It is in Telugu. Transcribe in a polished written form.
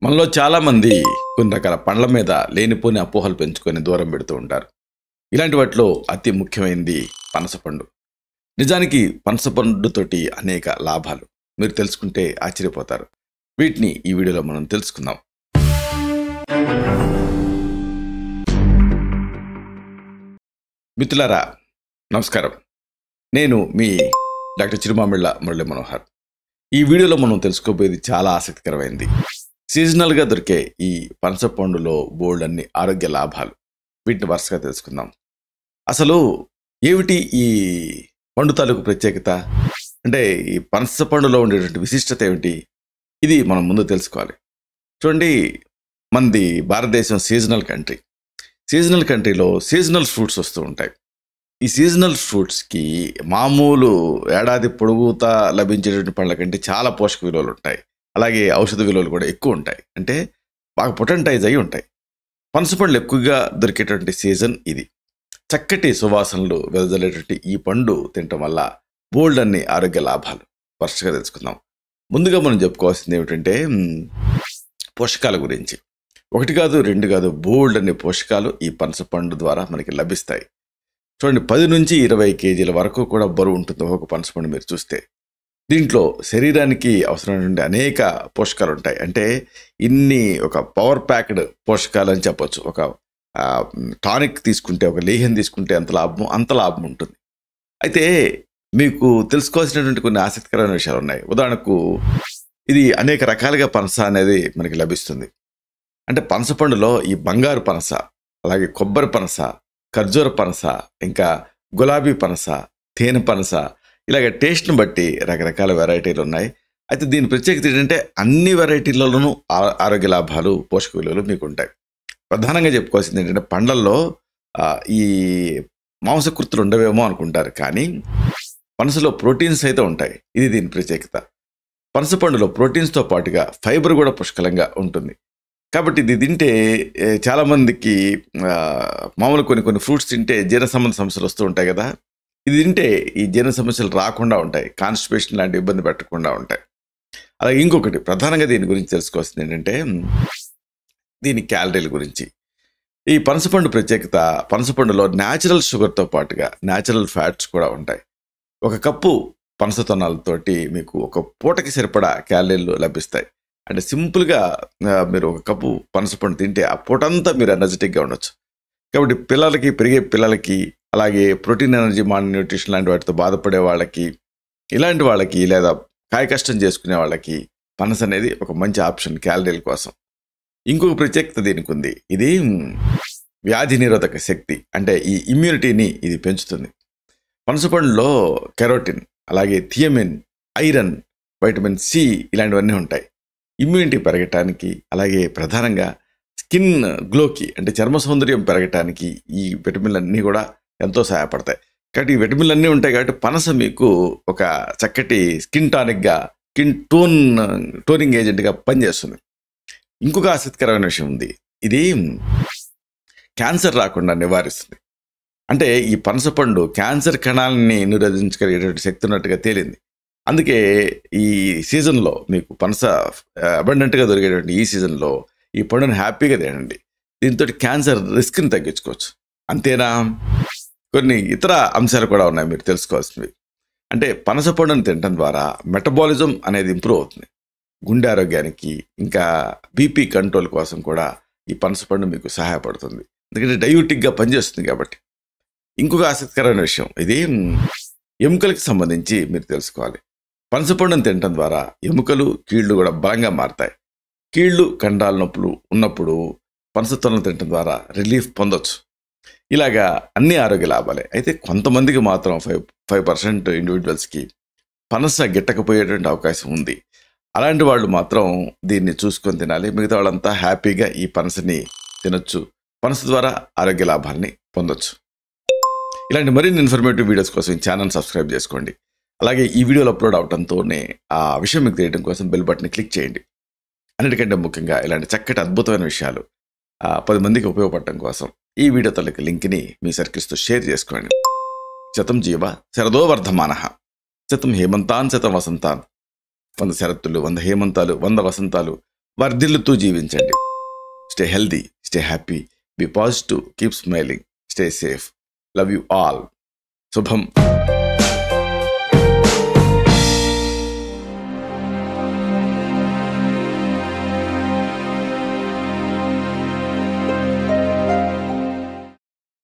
మనలో చాలామంది కొన్ని రకాల పండ్ల మీద లేనిపోని అపోహలు పెంచుకొని దూరం పెడుతూ ఉంటారు. ఇలాంటి వాటిలో అతి ముఖ్యమైనది పనసపండు. నిజానికి పనసపండుతోటి అనేక లాభాలు మీరు తెలుసుకుంటే ఆశ్చర్యపోతారు. వీటిని ఈ వీడియోలో మనం తెలుసుకుందాం. మిత్రులారా, నమస్కారం. నేను మీ డాక్టర్ చిరుమామిళ్ళ మురళీ మనోహర్. ఈ వీడియోలో మనం తెలుసుకోబోయేది చాలా ఆసక్తికరమైనది. సీజనల్గా దొరికే ఈ పనసపండులో బోల్డ్ అన్ని ఆరోగ్య లాభాలు. వీటిని వరుసగా తెలుసుకుందాం. అసలు ఏమిటి ఈ పండు తాలూకు ప్రత్యేకత? అంటే ఈ పనసపండులో ఉండేటువంటి విశిష్టత ఏమిటి? ఇది మనం ముందు తెలుసుకోవాలి. చూడండి, మనది భారతదేశం సీజనల్ కంట్రీ. సీజనల్ కంట్రీలో సీజనల్ ఫ్రూట్స్ వస్తూ ఉంటాయి. ఈ సీజనల్ ఫ్రూట్స్కి మామూలు ఏడాది పొడుగుతా లభించేటువంటి పండ్ల కంటే చాలా పోషక విలువలు ఉంటాయి. అలాగే ఔషధ విలువలు కూడా ఎక్కువ ఉంటాయి. అంటే బాగా పొటెంటైజ్ అయి ఉంటాయి. పనసపండ్లు ఎక్కువగా దొరికేటువంటి సీజన్ ఇది. చక్కటి సువాసనలు వెదజల్లేటువంటి ఈ పండు తినటం వల్ల బోల్డ్ అన్ని ఆరోగ్య లాభాలు వరుసగా తెలుసుకుందాం. ముందుగా మనం చెప్పుకోవాల్సింది ఏమిటంటే పోషకాల గురించి. ఒకటి కాదు, రెండు కాదు, బోల్డ్ అన్ని పోషకాలు ఈ పనసపండు ద్వారా మనకి లభిస్తాయి. చూడండి, 10 నుంచి 20 కేజీల వరకు కూడా బరువు ఉంటుంది ఒక పనసపండు మీరు చూస్తే. దీంట్లో శరీరానికి అవసరమైనటువంటి అనేక పోషకాలు ఉంటాయి. అంటే ఇన్ని ఒక పవర్ ప్యాక్డ్ పోషకాలు అని చెప్పొచ్చు. ఒక టానిక్ తీసుకుంటే, ఒక లేహ్యం తీసుకుంటే అంత లాభం ఉంటుంది. అయితే మీకు తెలుసుకోవాల్సినటువంటి కొన్ని ఆసక్తికరమైన విషయాలు ఉన్నాయి. ఉదాహరణకు, ఇది అనేక రకాలుగా పనస అనేది మనకి లభిస్తుంది. అంటే పనసపండులో ఈ బంగారు పనస, అలాగే కొబ్బరి పనస, ఖర్జూర పనస, ఇంకా గులాబీ పనస, తేనె పనస, ఇలాగ టేస్ట్ని బట్టి రకరకాల వెరైటీలు ఉన్నాయి. అయితే దీని ప్రత్యేకత ఏంటంటే అన్ని వెరైటీలలోనూ ఆరోగ్య లాభాలు, పోషక విలువలు మీకు ఉంటాయి. ప్రధానంగా చెప్పుకోవాల్సింది ఏంటంటే పండ్లల్లో ఈ మాంసకృతులు ఉండవేమో అనుకుంటారు, కానీ పనసలో ప్రోటీన్స్ అయితే ఉంటాయి. ఇది దీని ప్రత్యేకత. పనసపండులో ప్రోటీన్స్తో పాటుగా ఫైబర్ కూడా పుష్కలంగా ఉంటుంది. కాబట్టి ఇది తింటే చాలామందికి మామూలు కొన్ని ఫ్రూట్స్ తింటే జీర్ణ సంబంధ సమస్యలు వస్తూ ఉంటాయి కదా. ఇది తింటే ఈ జీర్ణ సమస్యలు రాకుండా ఉంటాయి. కాన్స్టిపేషన్ లాంటి ఇబ్బంది పెట్టకుండా ఉంటాయి. అలాగే ఇంకొకటి ప్రధానంగా దీని గురించి తెలుసుకోవాల్సింది ఏంటంటే దీని క్యాలరీల గురించి. ఈ పనసపండు ప్రత్యేకత, పనసపండులో న్యాచురల్ షుగర్తో పాటుగా న్యాచురల్ ఫ్యాట్స్ కూడా ఉంటాయి. ఒక కప్పు పనస తొనాలతోటి మీకు ఒక పూటకి సరిపడా క్యాలరీలు లభిస్తాయి. అంటే సింపుల్గా మీరు ఒక కప్పు పనసపండు తింటే ఆ పూటంతా మీరు ఎనర్జెటిక్గా ఉండొచ్చు. కాబట్టి పిల్లలకి, పెరిగే పిల్లలకి, అలాగే ప్రోటీన్, ఎనర్జీ, మాల్ న్యూట్రిషన్ లాంటి వాటితో బాధపడే వాళ్ళకి, ఇలాంటి వాళ్ళకి, లేదా కాయ కష్టం చేసుకునే వాళ్ళకి పనస అనేది ఒక మంచి ఆప్షన్ క్యాలరీల కోసం. ఇంకొక ప్రత్యేకత దీనికి ఉంది. ఇది వ్యాధి నిరోధక శక్తి, అంటే ఈ ఇమ్యూనిటీని ఇది పెంచుతుంది. పనసపండులో కెరోటిన్, అలాగే థియమిన్, ఐరన్, వైటమిన్ సి ఇలాంటివన్నీ ఉంటాయి. ఇమ్యూనిటీ పెరగటానికి, అలాగే ప్రధానంగా స్కిన్ గ్లోకి, అంటే చర్మ సౌందర్యం పెరగటానికి ఈ విటమిన్లన్నీ కూడా ఎంతో సహాయపడతాయి. కాబట్టి ఈ విటమిన్లు అన్నీ ఉంటాయి. కాబట్టి పనస మీకు ఒక చక్కటి స్కిన్ టానిక్గా, స్కిన్ టోనింగ్ ఏజెంట్గా పనిచేస్తుంది. ఇంకొక ఆసక్తికరమైన విషయం ఉంది. ఇది క్యాన్సర్ రాకుండా నివారిస్తుంది. అంటే ఈ పనసపండు క్యాన్సర్ కణాలని నిరోధించగలిగేటువంటి శక్తి ఉన్నట్టుగా తేలింది. అందుకే ఈ సీజన్లో మీకు పనస అబండెంట్గా దొరికేటువంటి ఈ సీజన్లో ఈ పండుని హ్యాపీగా తినండి. దీంతో క్యాన్సర్ రిస్క్ని తగ్గించుకోవచ్చు. అంతేనా, కొన్ని ఇతర అంశాలు కూడా ఉన్నాయి మీరు తెలుసుకోవాల్సినవి. అంటే పనస పండుని తినడం ద్వారా మెటబాలిజం అనేది ఇంప్రూవ్ అవుతుంది. గుండె ఆరోగ్యానికి, ఇంకా బీపీ కంట్రోల్ కోసం కూడా ఈ పనసపండు మీకు సహాయపడుతుంది. ఎందుకంటే డయూటిక్గా పనిచేస్తుంది కాబట్టి. ఇంకొక ఆసక్తికరమైన విషయం, ఇది ఎముకలకి సంబంధించి మీరు తెలుసుకోవాలి. పనసపండుని తినడం ద్వారా ఎముకలు, కీళ్ళు కూడా బలంగా మారుతాయి. కీళ్ళు, కండాల నొప్పులు ఉన్నప్పుడు పనస తొనలు తినడం ద్వారా రిలీఫ్ పొందొచ్చు. ఇలాగా అన్ని ఆరోగ్య లాభాలే. అయితే కొంతమందికి మాత్రం 5% ఇండివిజువల్స్కి పనస గిట్టకపోయేటువంటి అవకాశం ఉంది. అలాంటి వాళ్ళు మాత్రం దీన్ని చూసుకొని తినాలి. మిగతా వాళ్ళంతా హ్యాపీగా ఈ పనసని తినొచ్చు. పనస ద్వారా ఆరోగ్య లాభాలని పొందొచ్చు. ఇలాంటి మరిన్ని ఇన్ఫర్మేటివ్ వీడియోస్ కోసం ఈ ఛానల్ సబ్స్క్రైబ్ చేసుకోండి. అలాగే ఈ వీడియోలు అప్లోడ్ అవడంతోనే ఆ విషయం మీకు తెలియడం కోసం బెల్ బటన్ని క్లిక్ చేయండి. అన్నిటికంటే ముఖ్యంగా ఇలాంటి చక్కటి అద్భుతమైన విషయాలు 10 మందికి ఉపయోగపడటం కోసం ఈ వీడియో తలకి లింక్ని మీ సర్కిల్స్తో షేర్ చేసుకోండి. శతం జీవ శరదో వర్ధమానః, శతం హేమంతాన్ శతం వసంతాన్. 100 శరత్తులు, 100 హేమంతాలు, 100 వసంతాలు, వర్ధిల్లుతూ జీవించండి. Stay healthy, stay happy, be positive, keep smiling, stay safe. Love you all. శుభం.